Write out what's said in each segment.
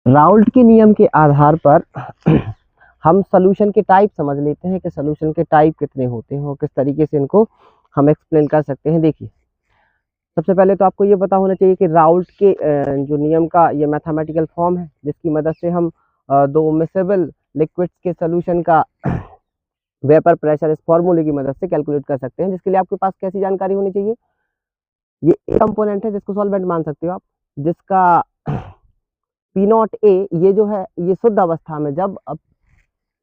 Raoult के नियम के आधार पर हम सोल्यूशन के टाइप समझ लेते हैं कि सोल्यूशन के टाइप कितने होते हैं और किस तरीके से इनको हम एक्सप्लेन कर सकते हैं। देखिए, सबसे पहले तो आपको ये पता होना चाहिए कि राउल्ट के जो नियम का ये मैथमेटिकल फॉर्म है जिसकी मदद से हम दो मिसेबल लिक्विड्स के सोल्यूशन का वेपर प्रेशर इस फॉर्मूले की मदद से कैलकुलेट कर सकते हैं। जिसके लिए आपके पास कैसी जानकारी होनी चाहिए, ये ए कंपोनेंट है जिसको सॉल्वेंट मान सकते हो आप, जिसका पी नॉट ए ये जो है ये शुद्ध अवस्था में जब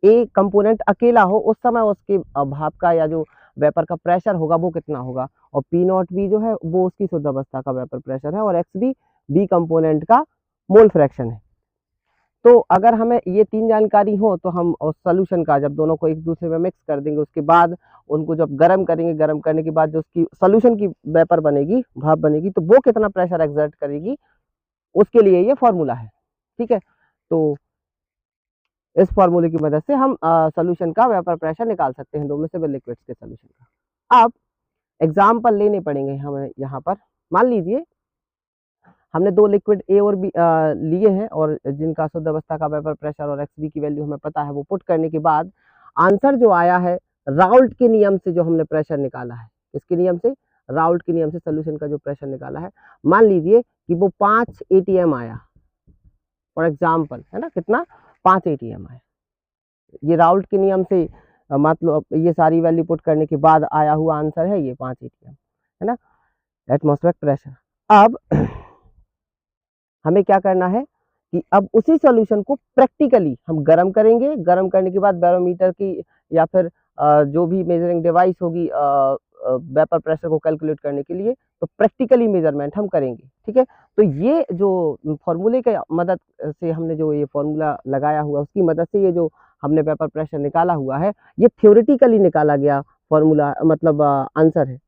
ए कंपोनेंट अकेला हो उस समय उसके भाप का या जो वेपर का प्रेशर होगा वो कितना होगा, और पी नॉट बी जो है वो उसकी शुद्ध अवस्था का वेपर प्रेशर है, और एक्स बी बी कंपोनेंट का मोल फ्रैक्शन है। तो अगर हमें ये तीन जानकारी हो तो हम उस सोल्यूशन का जब दोनों को एक दूसरे में मिक्स कर देंगे, उसके बाद उनको जब गर्म करेंगे, गर्म करने के बाद जो उसकी सोल्यूशन की वेपर बनेगी, भाप बनेगी, तो वो कितना प्रेशर एक्सर्ट करेगी उसके लिए ये फॉर्मूला है। ठीक है, तो इस फॉर्मूले की मदद से हम सोल्यूशन का वेपर प्रेशर निकाल सकते हैं दो मिसेबल लिक्विड्स के सोल्यूशन का। अब एग्जाम्पल लेने पड़ेंगे हमें यहाँ पर। मान लीजिए हमने दो लिक्विड ए और बी लिए हैं और जिनका शुद्ध अवस्था का वेपर प्रेशर और एक्स बी की वैल्यू हमें पता है। वो पुट करने के बाद आंसर जो आया है राउल्ट के नियम से जो हमने प्रेशर निकाला है, इसके नियम से, राउल्ट के नियम से सोल्यूशन का जो प्रेशर निकाला है, मान लीजिए कि वो 5 ATM आया फॉर एग्जाम्पल, है ना, कितना 5 ATM आया। ये राउल्ट के नियम से मतलब ये सारी वैल्यू पुट करने के बाद आया हुआ आंसर है ये 5 ATM, है ना, एटमॉस्फेरिक प्रेशर। अब हमें क्या करना है कि अब उसी सॉल्यूशन को प्रैक्टिकली हम गर्म करेंगे। गर्म करने के बाद बैरोमीटर की या फिर जो भी मेजरिंग डिवाइस होगी वेपर प्रेशर को कैलकुलेट करने के लिए, तो प्रैक्टिकली मेजरमेंट हम करेंगे। ठीक है, तो ये जो फॉर्मूले के मदद से हमने जो ये फॉर्मूला लगाया हुआ उसकी मदद से ये जो हमने वेपर प्रेशर निकाला हुआ है ये थ्योरेटिकली निकाला गया फॉर्मूला, मतलब आंसर है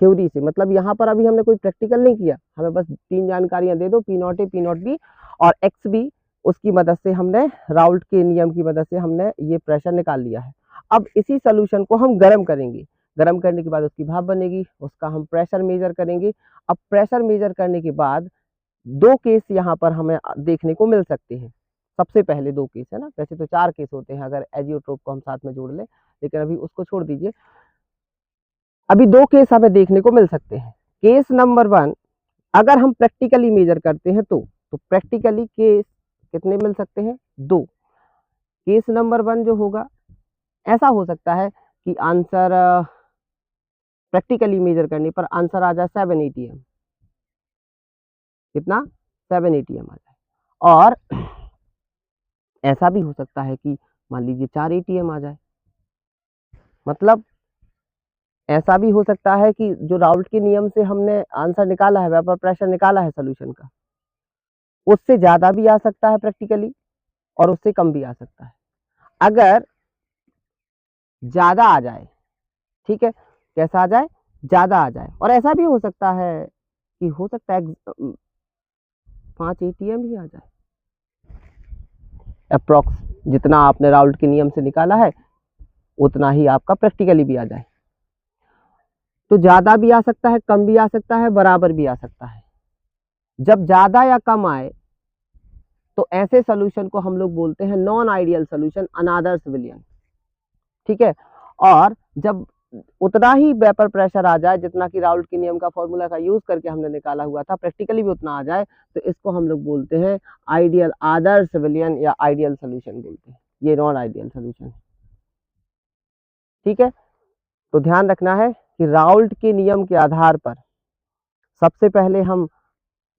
थ्योरी से। मतलब यहाँ पर अभी हमने कोई प्रैक्टिकल नहीं किया, हमें बस तीन जानकारियां दे दो, P not a, P not be और एक्स बी, उसकी मदद से हमने राउल्ट के नियम की मदद से हमने ये प्रेशर निकाल लिया है। अब इसी सोल्यूशन को हम गर्म करेंगे, गर्म करने के बाद उसकी भाप बनेगी, उसका हम प्रेशर मेजर करेंगे। अब प्रेशर मेजर करने के बाद दो केस यहाँ पर हमें देखने को मिल सकते हैं। सबसे पहले दो केस है ना, वैसे तो 4 केस होते हैं अगर एजियोट्रोप को हम साथ में जोड़ लें, लेकिन अभी उसको छोड़ दीजिए। अभी दो केस हमें देखने को मिल सकते हैं। केस नंबर 1, अगर हम प्रैक्टिकली मेजर करते हैं तो प्रैक्टिकली केस कितने मिल सकते हैं, 2। केस नंबर 1 जो होगा, ऐसा हो सकता है कि आंसर प्रैक्टिकली मेजर करने पर आंसर आ जाए 7 ATM, कितना 7 ATM आ जाए। और ऐसा भी हो सकता है कि मान लीजिए 4 ATM आ जाए। मतलब ऐसा भी हो सकता है कि जो राउल्ट के नियम से हमने आंसर निकाला है, वेपर प्रेशर निकाला है सोल्यूशन का, उससे ज्यादा भी आ सकता है प्रैक्टिकली और उससे कम भी आ सकता है। अगर ज्यादा आ जाए, ठीक है, कैसा आ जाए, ज्यादा आ जाए, और ऐसा भी हो सकता है कि हो सकता है 5 ATM ही आ जाए अप्रोक्स, जितना आपने राउल्ट के नियम से निकाला है उतना ही आपका प्रैक्टिकली भी आ जाए। तो ज्यादा भी आ सकता है, कम भी आ सकता है, बराबर भी आ सकता है। जब ज्यादा या कम आए तो ऐसे सोल्यूशन को हम लोग बोलते हैं नॉन आइडियल सोल्यूशन, अनादर्श विलयन। ठीक है, और जब उतना ही वेपर प्रेशर आ जाए जितना कि राउल्ट के नियम का फॉर्मूला का यूज करके हमने निकाला हुआ था, प्रैक्टिकली भी उतना आ जाए, तो इसको हम लोग बोलते हैं आइडियल, आदर्श विलयन या आइडियल सोल्यूशन बोलते हैं। ये नॉन आइडियल सोल्यूशन। ठीक है, तो ध्यान रखना है कि राउल्ट के नियम के आधार पर सबसे पहले हम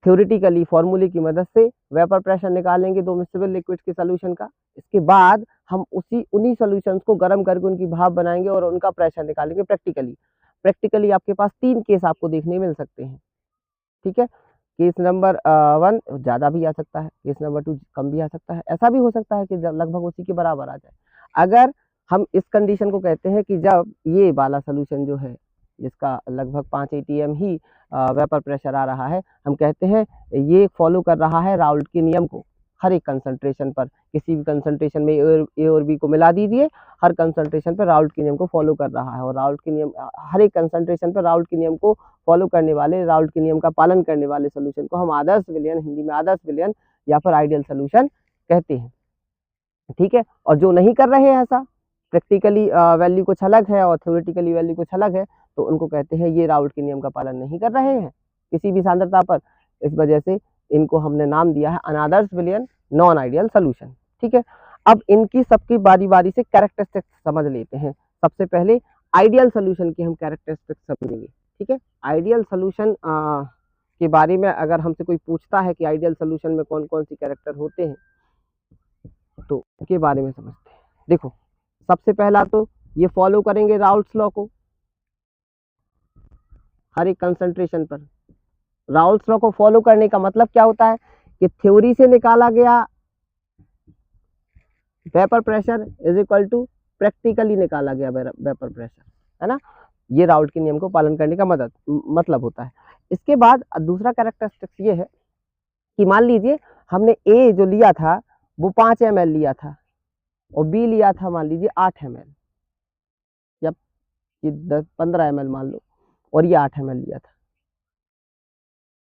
थ्योरेटिकली फॉर्मूले की मदद से वेपर प्रेशर निकालेंगे दो मिक्सिबल लिक्विड्स के सोल्यूशन का। इसके बाद हम उन्हीं सॉल्यूशंस को गर्म करके उनकी भाप बनाएंगे और उनका प्रेशर निकालेंगे प्रैक्टिकली। प्रैक्टिकली आपके पास 3 केस आपको देखने मिल सकते हैं। ठीक है, केस नंबर 1 ज़्यादा भी आ सकता है, केस नंबर 2 कम भी आ सकता है, ऐसा भी हो सकता है कि लगभग उसी के बराबर आ जाए। अगर हम इस कंडीशन को कहते हैं कि जब ये वाला सोल्यूशन जो है जिसका लगभग 5 ATM ही वेपर प्रेशर आ रहा है, हम कहते हैं ये फॉलो कर रहा है राउल्ट के नियम को। हर एक कंसंट्रेशन पर, किसी भी कंसंट्रेशन में ए और बी को मिला दीजिए, हर कंसंट्रेशन पर राउल्ट के नियम को फॉलो कर रहा है, और राउल्ट के नियम हर एक कंसंट्रेशन पर राउल्ट के नियम को फॉलो करने वाले, राउल्ट के नियम का पालन करने वाले सोल्यूशन को हम आदर्श विलयन, हिंदी में आदर्श विलयन या फिर आइडियल सोल्यूशन कहते हैं। ठीक है, और जो नहीं कर रहे हैं ऐसा, प्रैक्टिकली वैल्यू कुछ अलग है और थ्योरेटिकली वैल्यू कुछ अलग है, तो उनको कहते हैं ये राउल्ट के नियम का पालन नहीं कर रहे हैं किसी भी सांद्रता पर। इस वजह से इनको हमने नाम दिया है another civilian non ideal solution. ठीक है, अब इनकी सबकी बारी बारी से कैरेक्टरिस्टिक्स समझ लेते हैं। सबसे पहले आइडियल सोल्यूशन की हम कैरेक्टरिस्टिक्स समझेंगे। ठीक है, आइडियल सोल्यूशन के बारे में अगर हमसे कोई पूछता है कि आइडियल सोल्यूशन में कौन कौन सी कैरेक्टर होते हैं, तो उनके बारे में समझते हैं। देखो, सबसे पहला तो ये फॉलो करेंगे राउल्ट्स लॉ को हर एक कंसंट्रेशन पर। राउल्ट्स लॉ को फॉलो करने का मतलब क्या होता है कि थ्योरी से निकाला गया vapour pressure is equal to practically निकाला गया वेपर प्रेशर, है ना। ये राउल्ट के नियम को पालन करने का मतलब होता है। इसके बाद दूसरा कैरेक्टरिस्टिक्स ये है कि मान लीजिए हमने ए जो लिया था वो 5 ml लिया था और बी लिया था मान लीजिए 8 ml, या 15 ml मान लो, और ये 8 ml लिया था।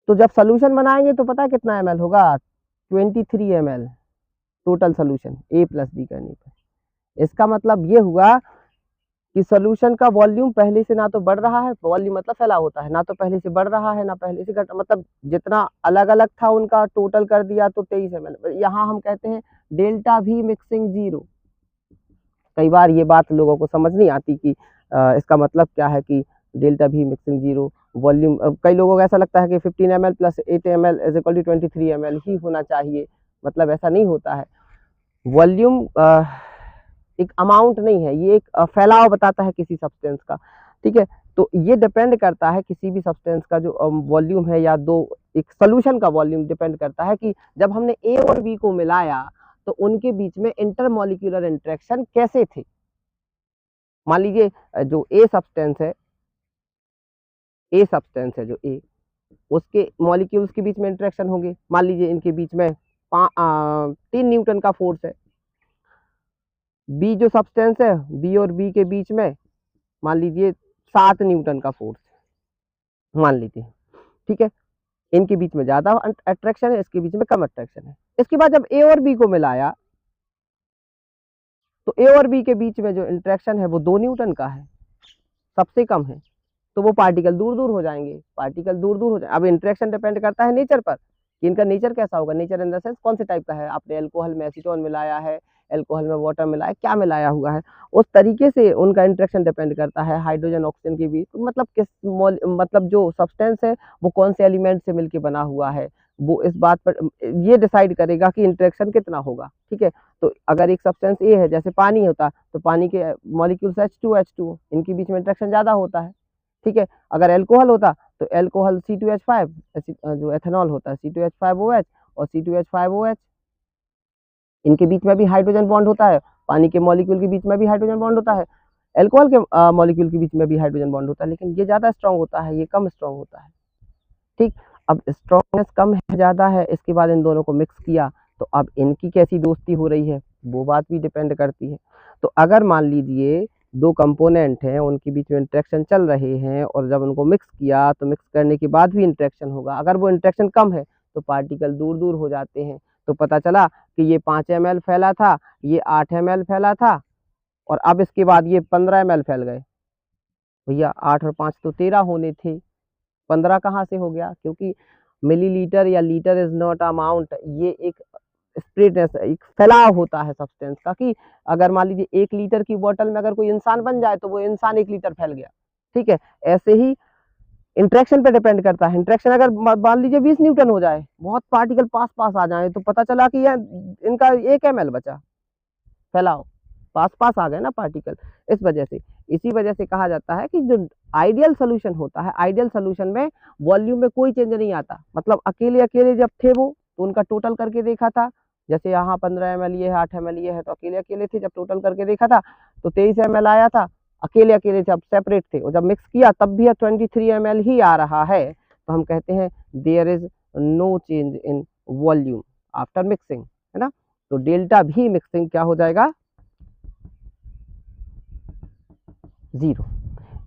तो जब सोल्यूशन बनाएंगे तो पता है कितना ml होगा, 23 ml total solution A plus B करने पर। इसका मतलब ये हुआ कि सोल्यूशन का वॉल्यूम पहले से ना तो बढ़ रहा है, वॉल्यूम मतलब फैला होता है, ना तो पहले से बढ़ रहा है ना पहले से घट, मतलब जितना अलग अलग था उनका टोटल कर दिया तो 23 ml। यहाँ हम कहते हैं डेल्टा भी मिक्सिंग जीरो। कई बार ये बात लोगों को समझ नहीं आती कि इसका मतलब क्या है कि डेल्टा भी मिक्सिंग जीरो वॉल्यूम। कई लोगों को ऐसा लगता है कि 15 ml plus 8 ml is equal to 23 ml ही होना चाहिए, मतलब ऐसा नहीं होता है। वॉल्यूम एक अमाउंट नहीं है, ये एक फैलाव बताता है किसी सब्सटेंस का। ठीक है, तो ये डिपेंड करता है किसी भी सब्सटेंस का जो वॉल्यूम है या दो एक सोल्यूशन का वॉल्यूम डिपेंड करता है कि जब हमने ए और बी को मिलाया तो उनके बीच में इंटरमॉलिक्यूलर इंटरेक्शन कैसे थे। मान लीजिए जो ए सब्सटेंस है जो ए, उसके मॉलिक्यूल्स के बीच में इंटरेक्शन होंगे। मान लीजिए इनके बीच में 3 न्यूटन का फोर्स है। बी जो सब्सटेंस है, बी और बी के बीच में मान लीजिए 7 न्यूटन का फोर्स मान लीजिए। ठीक है, इनके बीच में ज्यादा अट्रैक्शन है, इसके बीच में कम अट्रैक्शन है। इसके बाद जब ए और बी को मिलाया तो ए और बी के बीच में जो इंटरेक्शन है वो 2 न्यूटन का है, सबसे कम है, तो वो पार्टिकल दूर दूर हो जाएंगे, अब इंटरेक्शन डिपेंड करता है नेचर पर कि इनका नेचर कैसा होगा। नेचर इन द सेंस कौन से टाइप का है, आपने अल्कोहल में एसीटोन मिलाया है, अल्कोहल में वाटर मिलाया, क्या मिलाया हुआ है, उस तरीके से उनका इंटरेक्शन डिपेंड करता है हाइड्रोजन ऑक्सीजन के बीच। मतलब मतलब जो सब्सटेंस है वो कौन से एलिमेंट से मिलकर बना हुआ है, वो इस बात पर ये डिसाइड करेगा कि इंटरेक्शन कितना होगा। ठीक है, तो अगर एक सब्सटेंस ए है, जैसे पानी होता, तो पानी के मॉलिक्यूल्स H2H2 इनके बीच में इंटरेक्शन ज्यादा होता है। ठीक है, अगर अल्कोहल होता तो अल्कोहल C2H5, जो एथेनॉल होता है C2H5OH और C2H5OH, इनके बीच में भी हाइड्रोजन बॉन्ड होता है, पानी के मॉलिक्यूल के बीच में भी हाइड्रोजन बॉन्ड होता है, अल्कोहल के मॉलिक्यूल के बीच में भी हाइड्रोजन बॉन्ड होता है, लेकिन ये ज्यादा स्ट्रांग होता है, ये कम स्ट्रांग होता है। ठीक, अब स्ट्रांगनेस कम है ज्यादा है, इसके बाद इन दोनों को मिक्स किया तो अब इनकी कैसी दोस्ती हो रही है वो बात भी डिपेंड करती है। तो अगर मान लीजिए 2 कंपोनेंट हैं, उनके बीच में इंटरेक्शन चल रहे हैं और जब उनको मिक्स किया तो मिक्स करने के बाद भी इंटरेक्शन होगा। अगर वो इंटरेक्शन कम है तो पार्टिकल दूर दूर हो जाते हैं। तो पता चला कि ये 5 ml फैला था, ये 8 ml फैला था, और अब इसके बाद ये 15 ml फैल गए। भैया 8 और 5 तो 13 होने थे, 15 कहाँ से हो गया? क्योंकि मिलीलीटर या लीटर इज नॉट अमाउंट, ये एक स्प्रेडनेस, एक फैलाव होता है सब्सटेंस का, कि अगर मान लीजिए 1 लीटर की बोतल में अगर कोई इंसान बन जाए तो वो इंसान 1 लीटर फैल गया। ठीक है, ऐसे ही इंटरेक्शन पे डिपेंड करता है। इंटरेक्शन अगर मान लीजिए 20 न्यूटन हो जाए, बहुत पार्टिकल पास पास आ जाए, तो पता चला कि यह इनका 1 ml बचा, फैलाव पास पास आ गए ना पार्टिकल। इस वजह से, इसी वजह से कहा जाता है कि जो आइडियल सोल्यूशन होता है, आइडियल सोल्यूशन में वॉल्यूम में कोई चेंज नहीं आता। मतलब अकेले अकेले जब थे वो, तो उनका टोटल करके देखा था, जैसे यहाँ 15 ml ये है, 8 ml ये है, तो अकेले अकेले थे, जब टोटल करके देखा था तो 23 ml आया था, अकेले अकेले जब सेपरेट थे, और जब मिक्स किया तब भी 23 ml ही आ रहा है। तो हम कहते हैं there is no change in volume after mixing, है ना। तो डेल्टा भी मिक्सिंग क्या हो जाएगा, 0।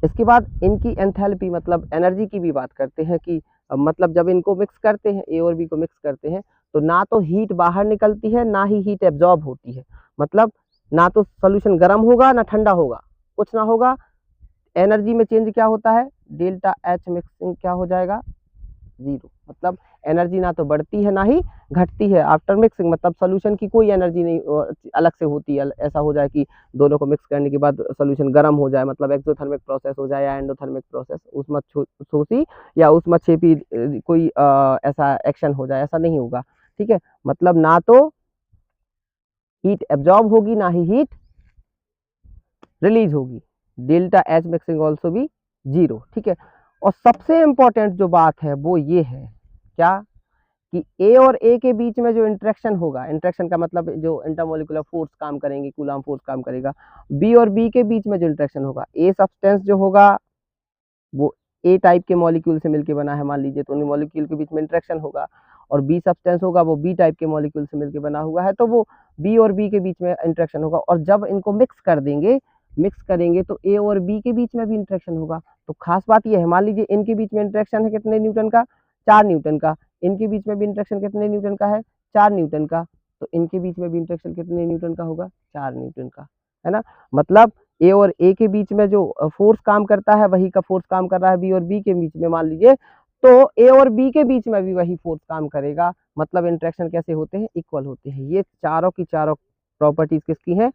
इसके बाद इनकी एंथैल्पी मतलब एनर्जी की भी बात करते हैं कि मतलब जब इनको मिक्स करते हैं, ए और बी को मिक्स करते हैं, तो ना तो हीट बाहर निकलती है ना ही हीट एब्जॉर्ब होती है, मतलब ना तो सोल्यूशन गर्म होगा ना ठंडा होगा, कुछ ना होगा। एनर्जी में चेंज क्या होता है, डेल्टा एच मिक्सिंग क्या हो जाएगा, जीरो। मतलब एनर्जी ना तो बढ़ती है ना ही घटती है आफ्टर मिक्सिंग, मतलब सोल्यूशन की कोई एनर्जी नहीं अलग से होती है। ऐसा हो जाए कि दोनों को मिक्स करने के बाद सोल्यूशन गर्म हो जाए, मतलब एक्सोथर्मिक प्रोसेस हो जाए या एंडोथर्मिक प्रोसेस, ऊष्मशोषी या ऊष्मक्षेपी कोई ऐसा एक्शन हो जाए, ऐसा नहीं होगा। ठीक है, मतलब ना तो हीट एब्जॉर्ब होगी ना ही हीट रिलीज होगी, डेल्टा एच मिक्सिंग ऑल्सो भी जीरो। ठीक है, और सबसे इंपॉर्टेंट जो बात है वो ये है क्या, कि ए और ए के बीच में जो इंटरेक्शन होगा, इंटरेक्शन का मतलब जो इंटरमोलिकुलर फोर्स काम करेंगे, कूलम फोर्स काम करेगा, बी और बी के बीच में जो इंटरेक्शन होगा, ए सब्सटेंस जो होगा वो ए टाइप के मॉलिक्यूल से मिलकर बना है मान लीजिए, तो उन मॉलिक्यूल के बीच में इंटरेक्शन होगा, और बी सब्सटेंस होगा वो बी टाइप के मॉलिक्यूल से मिलकर बना हुआ है, तो वो बी और बी के बीच में इंटरेक्शन होगा। और जब इनको मिक्स कर देंगे, मिक्स करेंगे तो ए और बी के बीच में भी इंटरेक्शन होगा। तो खास बात यह है, मान लीजिए इनके बीच में इंटरेक्शन है कितने न्यूटन का, 4 न्यूटन का, इनके बीच में भी इंटरेक्शन कितने न्यूटन का है, 4 न्यूटन का, तो इनके बीच में भी इंटरेक्शन कितने न्यूटन का होगा, 4 न्यूटन का, है ना। मतलब ए और ए के बीच में जो फोर्स काम करता है वही का फोर्स काम कर रहा है बी और बी के बीच में मान लीजिए, तो ए और बी के बीच में भी वही फोर्स काम करेगा। मतलब इंटरेक्शन कैसे होते हैं, इक्वल होते हैं। ये चारों की चारों प्रॉपर्टीज किसकी हैं,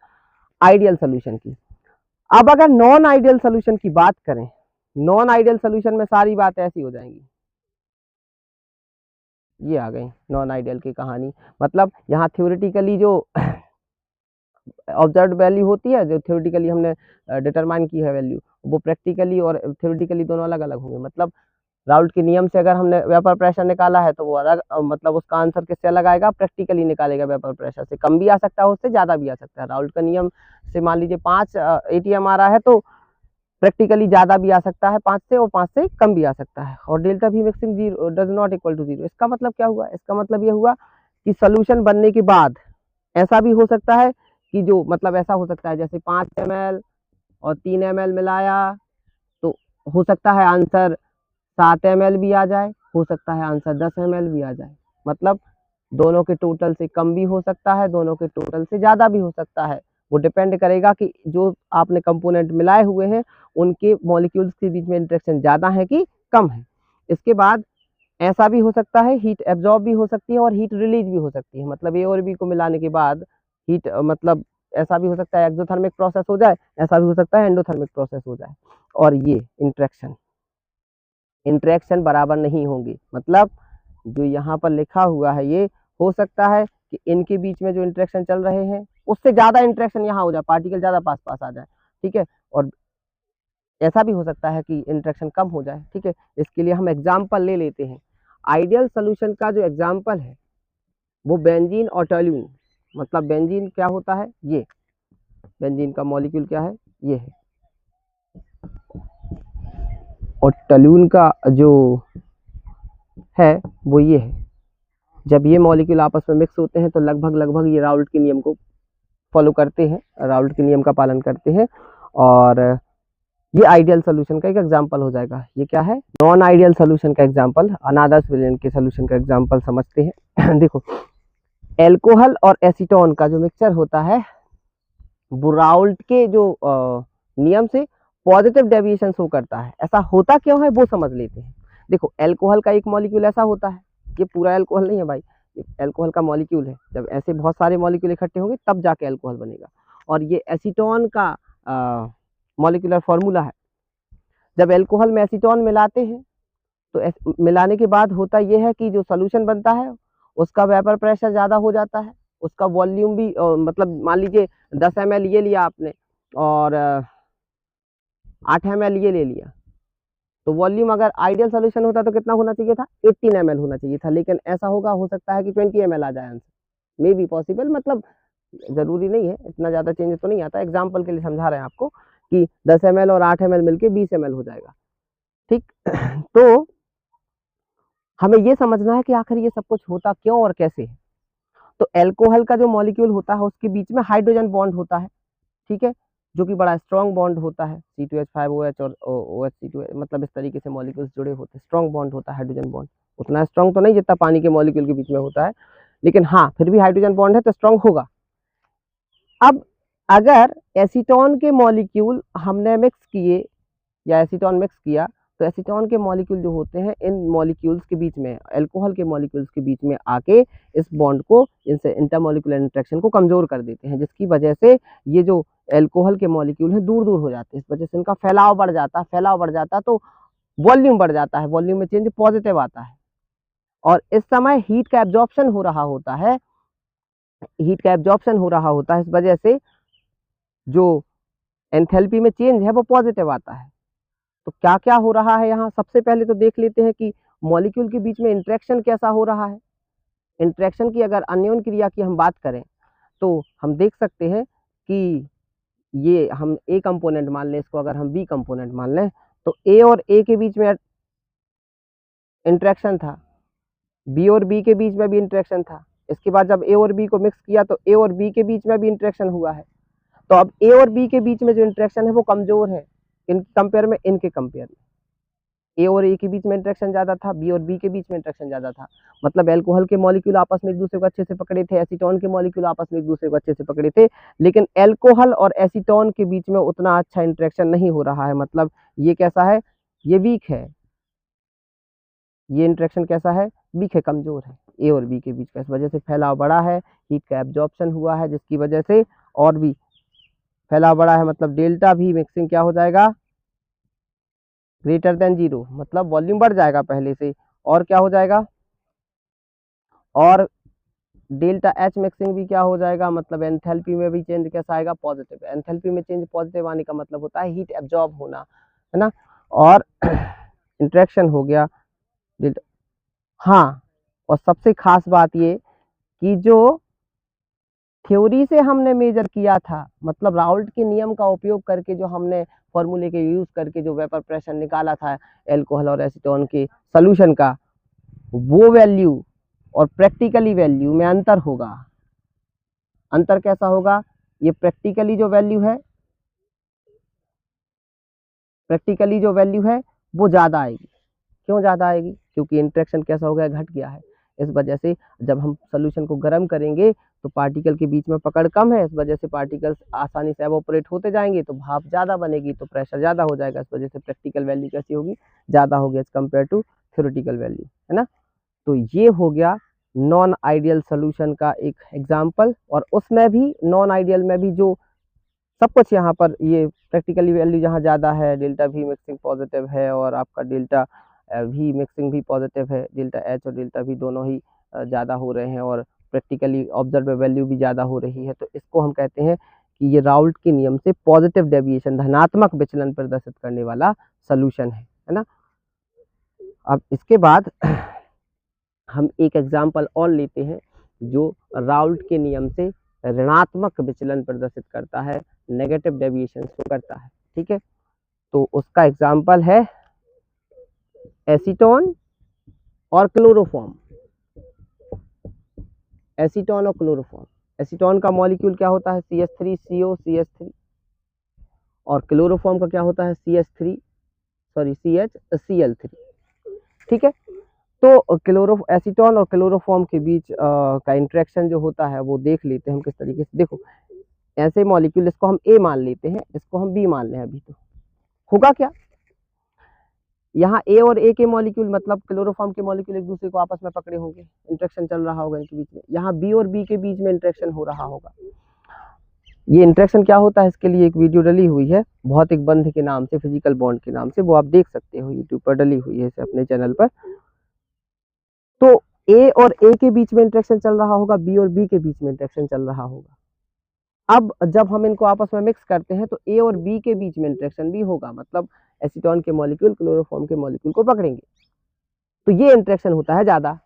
आइडियल सोल्यूशन की। अब अगर नॉन आइडियल सोल्यूशन की बात करें, नॉन आइडियल सोल्यूशन में सारी बातें ऐसी हो जाएंगी, ये आ गई नॉन आइडियल की कहानी। मतलब यहाँ थ्योरेटिकली जो ऑब्जर्व वैल्यू होती है, जो थ्योरेटिकली हमने डिटरमाइन की है वैल्यू, वो प्रैक्टिकली और थ्योरेटिकली दोनों अलग अलग होंगे। मतलब राउल्ट के नियम से अगर हमने वेपर प्रेशर निकाला है तो वो अलग, मतलब उसका आंसर किससे अलग आएगा, प्रैक्टिकली निकालेगा वेपर प्रेशर से, कम भी आ सकता है उससे ज़्यादा भी आ सकता है। राउल्ट का नियम से मान लीजिए 5 ATM आ रहा है तो प्रैक्टिकली ज़्यादा भी आ सकता है 5 से, और 5 से कम भी आ सकता है। और डेल्टा भी mixing zero does not equal to zero. इसका मतलब क्या हुआ, इसका मतलब ये हुआ कि सोल्यूशन बनने के बाद ऐसा भी हो सकता है कि जो, मतलब ऐसा हो सकता है जैसे 5 ml और 3 ml मिलाया तो हो सकता है आंसर 7 ml भी आ जाए, हो सकता है आंसर 10 ml भी आ जाए। मतलब दोनों के टोटल से कम भी हो सकता है, दोनों के टोटल से ज़्यादा भी हो सकता है। वो डिपेंड करेगा कि जो आपने कंपोनेंट मिलाए हुए हैं उनके मॉलिक्यूल्स के बीच में इंटरेक्शन ज़्यादा है कि कम है। इसके बाद ऐसा भी हो सकता है, हीट एब्जॉर्ब भी हो सकती है और हीट रिलीज भी हो सकती है। मतलब ए और बी को मिलाने के बाद हीट, मतलब ऐसा भी हो सकता है एक्सोथर्मिक प्रोसेस हो जाए, ऐसा भी हो सकता है एंडोथर्मिक प्रोसेस हो जाए। और ये इंटरेक्शन बराबर नहीं होंगी। मतलब जो यहाँ पर लिखा हुआ है ये हो सकता है कि इनके बीच में जो इंटरेक्शन चल रहे हैं उससे ज़्यादा इंटरेक्शन यहाँ हो जाए, पार्टिकल ज़्यादा पास पास आ जाए। ठीक है, और ऐसा भी हो सकता है कि इंटरेक्शन कम हो जाए। ठीक है, इसके लिए हम एग्जाम्पल ले लेते हैं। आइडियल सोल्यूशन का जो एग्जाम्पल है वो बेंजीन और टोल्यूइन। मतलब बेंजीन क्या होता है, ये बेंजीन का मॉलिक्यूल क्या है, ये है, और टोल्यूइन का जो है वो ये है। जब ये मॉलिक्यूल आपस में मिक्स होते हैं तो लगभग लगभग ये राउल्ट के नियम को फॉलो करते हैं, राउल्ट के नियम का पालन करते हैं, और ये आइडियल सोल्यूशन का एक एग्जांपल हो जाएगा। ये क्या है, नॉन आइडियल सोल्यूशन का एग्जांपल, अनादर्स विलेन के सोल्यूशन का एग्जांपल समझते हैं। देखो, एल्कोहल और एसीटोन का जो मिक्सचर होता है वो राउल्ट के जो नियम से पॉजिटिव डेविएशन शो करता है। ऐसा होता क्यों है वो समझ लेते हैं। देखो, एल्कोहल का एक मॉलिक्यूल ऐसा होता है, ये पूरा एल्कोहल नहीं है भाई, ये एल्कोहल का मॉलिक्यूल है। जब ऐसे बहुत सारे मॉलिक्यूल इकट्ठे होंगे तब जाके एल्कोहल बनेगा। और ये एसीटोन का मॉलिक्यूलर फॉर्मूला है। जब एल्कोहल में एसीटोन मिलाते हैं तो मिलाने के बाद होता यह है कि जो सोल्यूशन बनता है उसका वेपर प्रेशर ज़्यादा हो जाता है, उसका वॉल्यूम भी मतलब मान लीजिए 10 ml ये लिया आपने और 8 ml ये ले लिया, तो वॉल्यूम अगर आइडियल सोल्यूशन होता तो कितना होना चाहिए था, 18 ml होना चाहिए था। लेकिन ऐसा होगा, हो सकता है कि 20 ml आ जाए आंसर, मे बी पॉसिबल। मतलब जरूरी नहीं है, इतना ज़्यादा चेंज तो नहीं आता। एग्जाम्पल के लिए समझा रहे हैं आपको कि 10 ml और 8 ml मिलके 20 ml हो जाएगा। ठीक, तो हमें ये समझना है कि आखिर ये सब कुछ होता क्यों और कैसे है। तो एल्कोहल का जो मॉलिक्यूल होता है उसके बीच में हाइड्रोजन बॉन्ड होता है, ठीक है, जो कि बड़ा स्ट्रॉन्ग बॉन्ड होता है, C2H5OH और OHC2, मतलब इस तरीके से मॉलिक्यूल्स जुड़े होते हैं, स्ट्रॉन्ग बॉन्ड होता है हाइड्रोजन बॉन्ड। उतना स्ट्रॉन्ग तो नहीं जितना पानी के मॉलिक्यूल के बीच में होता है, लेकिन हाँ फिर भी हाइड्रोजन बॉन्ड है तो स्ट्रांग होगा। अब अगर एसीटोन के मॉलिक्यूल हमने मिक्स किए या एसीटोन मिक्स किया तो एसीटोन के मॉलिक्यूल जो होते हैं इन मॉलिक्यूल्स के बीच में, अल्कोहल के मॉलिक्यूल्स के बीच में आके इस बॉन्ड को, इनसे इंटरमॉलिक्यूलर इंटरेक्शन को कमजोर कर देते हैं, जिसकी वजह से ये जो अल्कोहल के मॉलिक्यूल हैं दूर दूर हो जाते हैं। इस वजह से इनका फैलाव बढ़ जाता है, फैलाव बढ़ जाता है तो वॉल्यूम बढ़ जाता है, वॉल्यूम में चेंज पॉजिटिव आता है। और इस समय हीट का एब्जॉर्प्शन हो रहा होता है, हीट का एब्जॉर्प्शन हो रहा होता है, इस वजह से जो एंथैल्पी में चेंज है वो पॉजिटिव आता है। तो क्या क्या हो रहा है यहाँ, सबसे पहले तो देख लेते हैं कि मॉलिक्यूल के बीच में इंटरेक्शन कैसा हो रहा है। इंटरेक्शन की अगर अन्योन क्रिया की हम बात करें तो हम देख सकते हैं कि ये हम ए कंपोनेंट मान लें, इसको अगर हम बी कंपोनेंट मान लें तो ए और ए के बीच में इंटरेक्शन था, बी और बी के बीच में भी इंटरेक्शन था। इसके बाद जब ए और बी को मिक्स किया तो ए और बी के बीच में भी इंटरेक्शन हुआ है। तो अब ए और बी के बीच में जो इंटरेक्शन है वो कमजोर है इन कंपेयर में, इनके कंपेयर में ए और ए के बीच में इंटरेक्शन ज्यादा था, बी और बी के बीच में इंटरेक्शन ज्यादा था। मतलब अल्कोहल के मॉलिक्यूल आपस में एक दूसरे को अच्छे से पकड़े थे, एसीटोन के मॉलिक्यूल आपस में एक दूसरे को अच्छे से पकड़े थे, लेकिन अल्कोहल और एसीटोन के बीच में उतना अच्छा इंटरेक्शन नहीं हो रहा है। मतलब ये कैसा है, ये वीक है, ये इंटरेक्शन कैसा है, वीक है, कमजोर है ए और बी के बीच का। इस वजह से फैलाव बड़ा है, हीट का एब्जॉर्प्शन हुआ है, जिसकी वजह से और भी फैलाव बड़ा है। मतलब डेल्टा भी मिक्सिंग क्या हो जाएगा, ग्रेटर देन 0, मतलब वॉल्यूम बढ़ जाएगा पहले से। और क्या हो जाएगा, और डेल्टा एच मिक्सिंग भी क्या हो जाएगा, मतलब एंथैल्पी में भी चेंज कैसा आएगा, पॉजिटिव। एंथैल्पी में चेंज पॉजिटिव आने का मतलब होता है हीट एब्जॉर्ब होना, है ना। और इंटरेक्शन हो गया डेल्टा। हाँ, और सबसे खास बात ये कि जो थ्योरी से हमने मेजर किया था, मतलब राउल्ट के नियम का उपयोग करके जो हमने फॉर्मूले के यूज करके जो वेपर प्रेशर निकाला था अल्कोहल और एसीटोन के सॉल्यूशन का, वो वैल्यू और प्रैक्टिकली वैल्यू में अंतर होगा। अंतर कैसा होगा, ये प्रैक्टिकली जो वैल्यू है, प्रैक्टिकली जो वैल्यू है वो ज्यादा आएगी। क्यों ज्यादा आएगी, क्योंकि इंटरेक्शन कैसा हो गया, घट गया है। इस वजह से जब हम सोल्यूशन को गर्म करेंगे तो पार्टिकल के बीच में पकड़ कम है, इस वजह से पार्टिकल्स आसानी से एवोपरेट होते जाएंगे, तो भाप ज्यादा बनेगी, तो प्रेशर ज्यादा हो जाएगा। इस वजह से प्रैक्टिकल वैल्यू कैसी होगी, ज्यादा होगी as compare to theoretical value, है ना। तो ये हो गया नॉन आइडियल सोल्यूशन का एक एग्जाम्पल। और उसमें भी नॉन आइडियल में भी जो सब कुछ यहाँ पर, ये प्रैक्टिकली वैल्यू जहाँ ज़्यादा है, डेल्टा भी मिक्सिंग पॉजिटिव है और आपका डेल्टा भी मिक्सिंग भी पॉजिटिव है, डेल्टा एच और डेल्टा भी दोनों ही ज़्यादा हो रहे हैं और प्रैक्टिकली ऑब्जर्व वैल्यू भी ज़्यादा हो रही है। तो इसको हम कहते हैं कि ये राउल्ट के नियम से पॉजिटिव डेविएशन, धनात्मक विचलन प्रदर्शित करने वाला सोल्यूशन है ना। अब इसके बाद हम एक एग्जाम्पल और लेते हैं जो राउल्ट के नियम से ऋणात्मक विचलन प्रदर्शित करता है, नेगेटिव डेविएशन शो करता है, ठीक है। तो उसका एग्जाम्पल है एसीटोन और क्लोरोफॉर्म। एसीटोन और क्लोरोफॉर्म, एसीटोन का मॉलिक्यूल क्या होता है, CH3CO CH3, और क्लोरोफॉर्म का क्या होता है, CHCl3, ठीक है। तो एसीटोन और क्लोरोफॉर्म के बीच का इंटरेक्शन जो होता है वो देख लेते हैं हम किस तरीके से। देखो ऐसे मॉलिक्यूल, इसको हम ए मान लेते हैं, इसको हम बी मान लें। अभी तो होगा क्या, यहाँ ए और ए के मॉलिक्यूल, मतलब क्लोरोफॉर्म के मॉलिक्यूल एक दूसरे को आपस में पकड़े होंगे, इंटरेक्शन चल रहा होगा इनके बीच में। यहाँ बी और बी के बीच में इंटरेक्शन हो रहा होगा। ये इंटरेक्शन क्या होता है, इसके लिए एक वीडियो डली हुई है भौतिक बंध के नाम से, फिजिकल बॉन्ड के नाम से, वो आप देख सकते हो, यूट्यूब पर डली हुई है इसे अपने चैनल पर। तो ए और ए के बीच में इंटरेक्शन चल रहा होगा, बी और बी के बीच में इंटरेक्शन चल रहा होगा। अब जब हम इनको आपस में मिक्स करते हैं तो ए और बी के बीच में इंटरेक्शन भी होगा, मतलब एसीटोन के मॉलिक्यूल क्लोरोफॉर्म के मॉलिक्यूल को पकड़ेंगे, तो ये इंटरेक्शन होता है ज्यादा,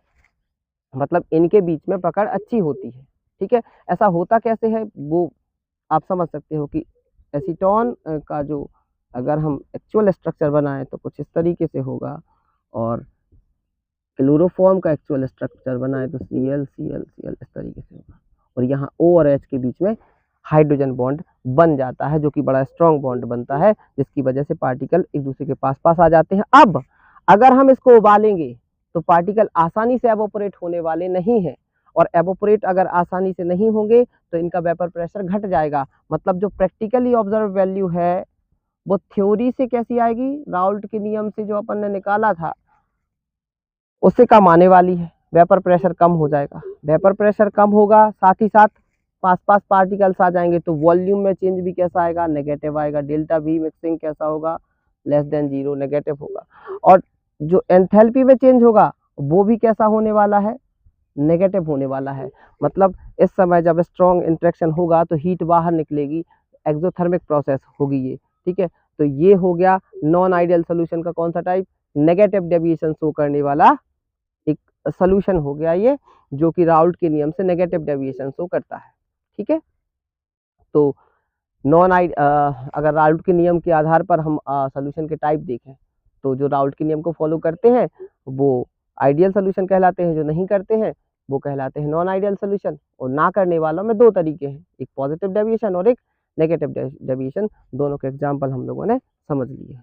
मतलब इनके बीच में पकड़ अच्छी होती है, ठीक है। ऐसा होता कैसे है वो आप समझ सकते हो कि एसीटोन का जो अगर हम एक्चुअल स्ट्रक्चर बनाएं तो कुछ इस तरीके से होगा, और क्लोरोफॉर्म का एक्चुअल स्ट्रक्चर बनाए तो Cl इस तरीके से होगा, और यहाँ O और H के बीच में हाइड्रोजन बॉन्ड बन जाता है, जो कि बड़ा स्ट्रॉन्ग बॉन्ड बनता है, जिसकी वजह से पार्टिकल एक दूसरे के पास पास आ जाते हैं। अब अगर हम इसको उबालेंगे तो पार्टिकल आसानी से एवोपरेट होने वाले नहीं है, और एवोपोरेट अगर आसानी से नहीं होंगे तो इनका वेपर प्रेशर घट जाएगा। मतलब जो प्रैक्टिकली ऑब्जर्व वैल्यू है वो थ्योरी से कैसी आएगी, राउल्ट के नियम से जो अपन ने निकाला था उससे कम आने वाली है, वेपर प्रेशर कम हो जाएगा। वेपर प्रेशर कम होगा, साथ ही साथ पास पास पार्टिकल्स आ जाएंगे तो वॉल्यूम में चेंज भी कैसा आएगा, नेगेटिव आएगा। डेल्टा वी मिक्सिंग कैसा होगा, लेस देन 0, नेगेटिव होगा। और जो एंथैल्पी में चेंज होगा वो भी कैसा होने वाला है, नेगेटिव होने वाला है। मतलब इस समय जब स्ट्रॉन्ग इंटरेक्शन होगा तो हीट बाहर निकलेगी, एक्सोथर्मिक प्रोसेस होगी ये, ठीक है। तो ये हो गया नॉन आइडियल सोल्यूशन का कौन सा टाइप, नेगेटिव डेविएशन शो करने वाला एक सोल्यूशन हो गया ये, जो कि राउल्ट के नियम से नेगेटिव डेविएशन शो करता है, ठीक है। तो अगर राउल्ट के नियम के आधार पर हम सोल्यूशन के टाइप देखें तो जो राउल्ट के नियम को फॉलो करते हैं वो आइडियल सोल्यूशन कहलाते हैं, जो नहीं करते हैं वो कहलाते हैं नॉन आइडियल सोल्यूशन। और ना करने वालों में दो तरीके हैं, एक पॉजिटिव डेविएशन और एक नेगेटिव डेविएशन। दोनों के एग्जाम्पल हम लोगों ने समझ लिए।